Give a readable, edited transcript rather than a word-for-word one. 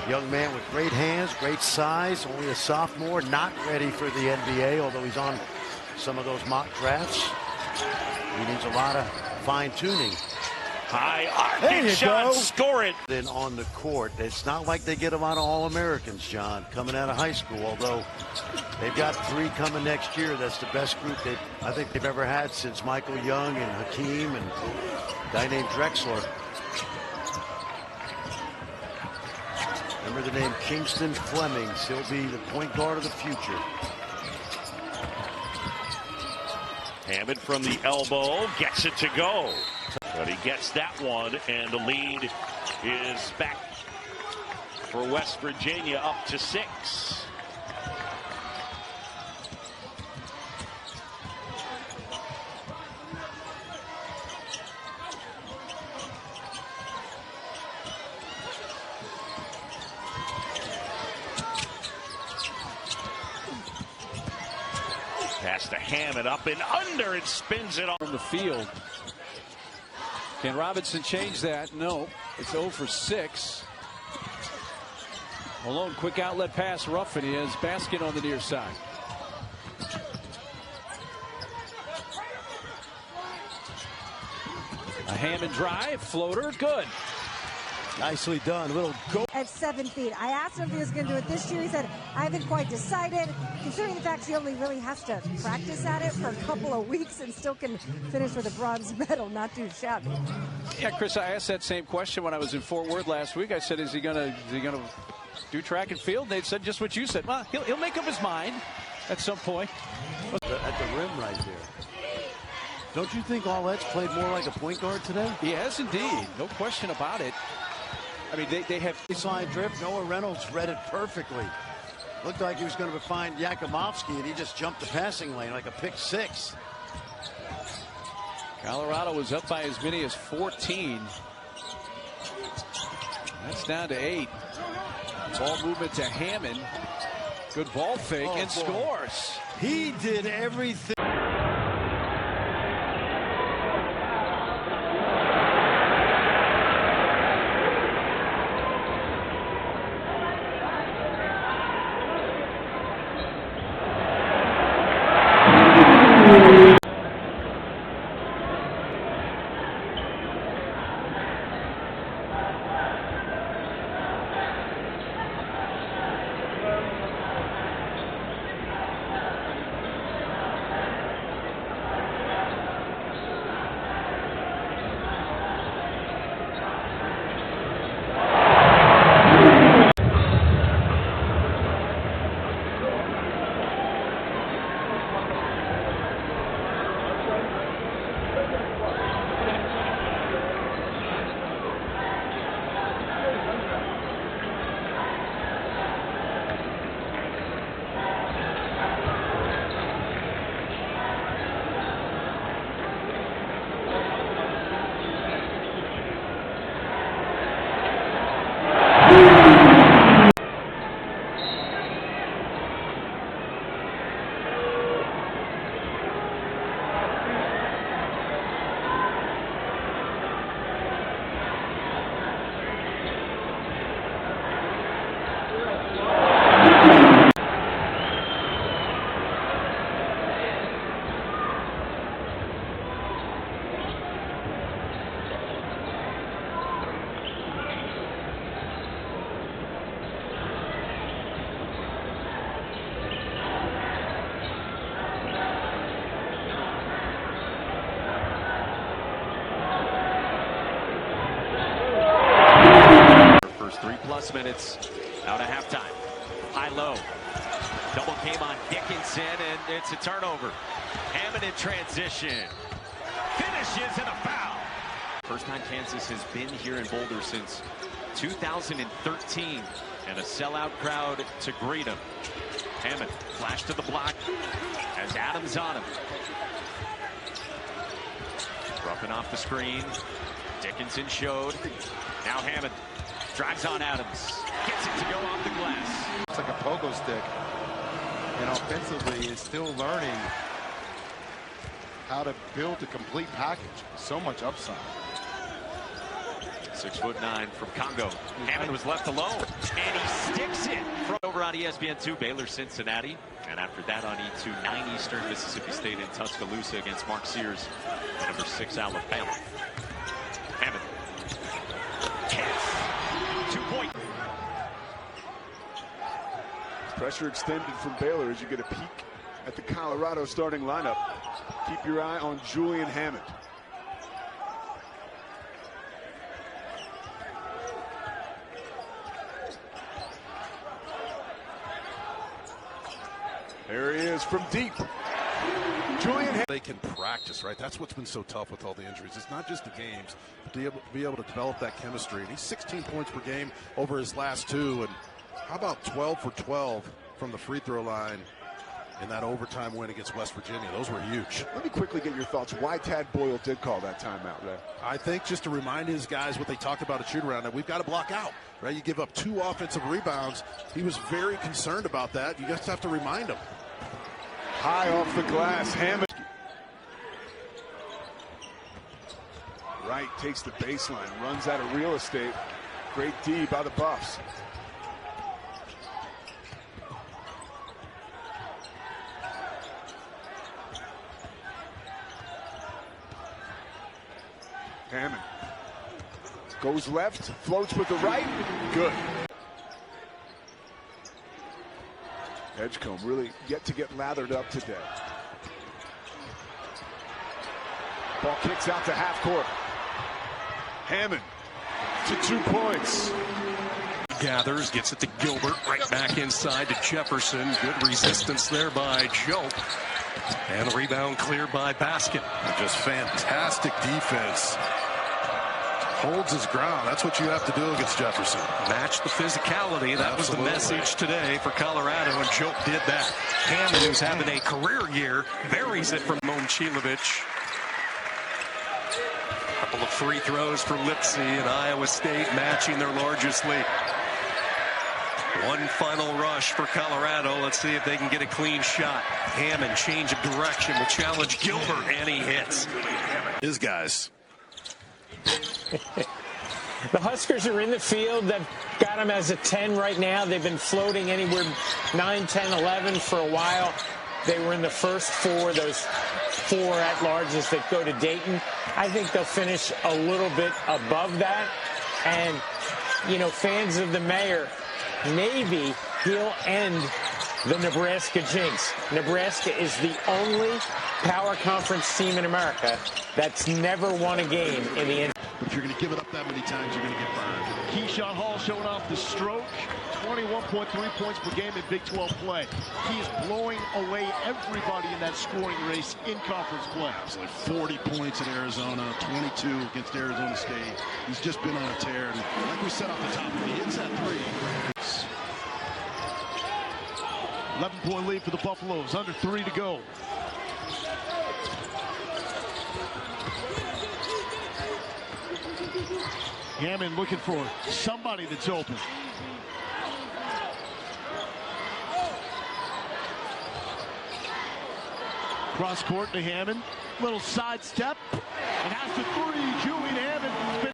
Young man with great hands, great size, only a sophomore, not ready for the NBA, although he's on some of those mock drafts. He needs a lot of fine-tuning. High arcing shot, score it. Then on the court, it's not like they get a lot of All-Americans, John, coming out of high school, although they've got 3 coming next year. That's the best group I think they've ever had since Michael Young and Hakeem and a guy named Drexler. Remember the name Kingston Flemings. He'll be the point guard of the future. Hammond from the elbow gets it to go. But he gets that one, and the lead is back for West Virginia, up to 6. Pass to Hammond, up and under, it spins it from the field. Can Robinson change that? No. It's 0 for 6. Malone, quick outlet pass, rough, and he has Baskin on the near side. A Hammond drive, floater, good. Nicely done. A little go. At 7 feet. I asked him if he was going to do it this year. He said, I haven't quite decided. Considering the fact he only really has to practice at it for a couple of weeks and still can finish with a bronze medal, not too shabby. Yeah, Chris, I asked that same question when I was in Fort Worth last week. I said, is he gonna do track and field? And they said just what you said. Well, he'll make up his mind at some point. At the rim right there. Don't you think Aulette's played more like a point guard today? He has indeed. No question about it. I mean, they have baseline drift. Noah Reynolds read it perfectly. Looked like he was going to find Yakumovsky, and he just jumped the passing lane like a pick 6. Colorado was up by as many as 14. That's down to 8. Ball movement to Hammond. Good ball fake and scores. He did everything. Minutes out of halftime. High-low. Double came on Dickinson, and it's a turnover. Hammond in transition. Finishes and a foul. First time Kansas has been here in Boulder since 2013, and a sellout crowd to greet him. Hammond flash to the block as Adams on him. Roughing off the screen. Dickinson showed. Now Hammond drives on Adams. Gets it to go off the glass. It's like a pogo stick. And offensively is still learning how to build a complete package. So much upside. 6'9" from Congo. Hammond was left alone, and he sticks it from over on ESPN2, Baylor, Cincinnati. And after that on E2, 9 Eastern, Mississippi State in Tuscaloosa against Mark Sears, number 6 Alabama. Hammond. Hits. 2-point. Pressure extended from Baylor as you get a peek at the Colorado starting lineup. Keep your eye on Julian Hammond. There he is from deep. Julian Hammond. They can practice, right? That's what's been so tough with all the injuries. It's not just the games, but to be able to develop that chemistry. And he's 16 points per game over his last 2. And how about 12 for 12 from the free throw line in that overtime win against West Virginia? Those were huge. Let me quickly get your thoughts. Why Tad Boyle did call that timeout, Ray? I think just to remind his guys what they talked about at shoot-around, that we've got to block out, right? You give up 2 offensive rebounds. He was very concerned about that. You just have to remind him. High off the glass, Hammond. Wright takes the baseline, runs out of real estate. Great D by the Buffs. Hammond goes left, floats with the right. Good. Edgecombe really yet to get lathered up today. Ball kicks out to half court. Hammond to 2 points. Gathers, gets it to Gilbert, right back inside to Jefferson. Good resistance there by Joe. And the rebound cleared by Basket. Just fantastic defense. Holds his ground. That's what you have to do against Jefferson. Match the physicality. That was the message today for Colorado, and Joe did that. Hammond, who's having a career year, buries it from Momcilovic. Couple of free throws for Lipsy and Iowa State matching their largest lead. One final rush for Colorado. Let's see if they can get a clean shot. Hammond, change of direction, will challenge Gilbert, and he hits. His guys. The Huskers are in the field. They've got them as a 10 right now. They've been floating anywhere 9, 10, 11 for a while. They were in the first 4, those 4 at-larges that go to Dayton. I think they'll finish a little bit above that. And, you know, fans of the mayor, maybe he'll end the Nebraska jinx. Nebraska is the only power conference team in America that's never won a game in the end. But if you're going to give it up that many times, you're going to get burned. Keyshawn Hall showing off the stroke. 21.3 points per game in Big 12 play. He is blowing away everybody in that scoring race in conference play. It's like 40 points at Arizona, 22 against Arizona State. He's just been on a tear. And like we said off the top, he hits that 3. 11-point lead for the Buffaloes. Under 3 to go. Hammond looking for somebody that's open. Cross court to Hammond. Little sidestep. And has the 3. Julian Hammond.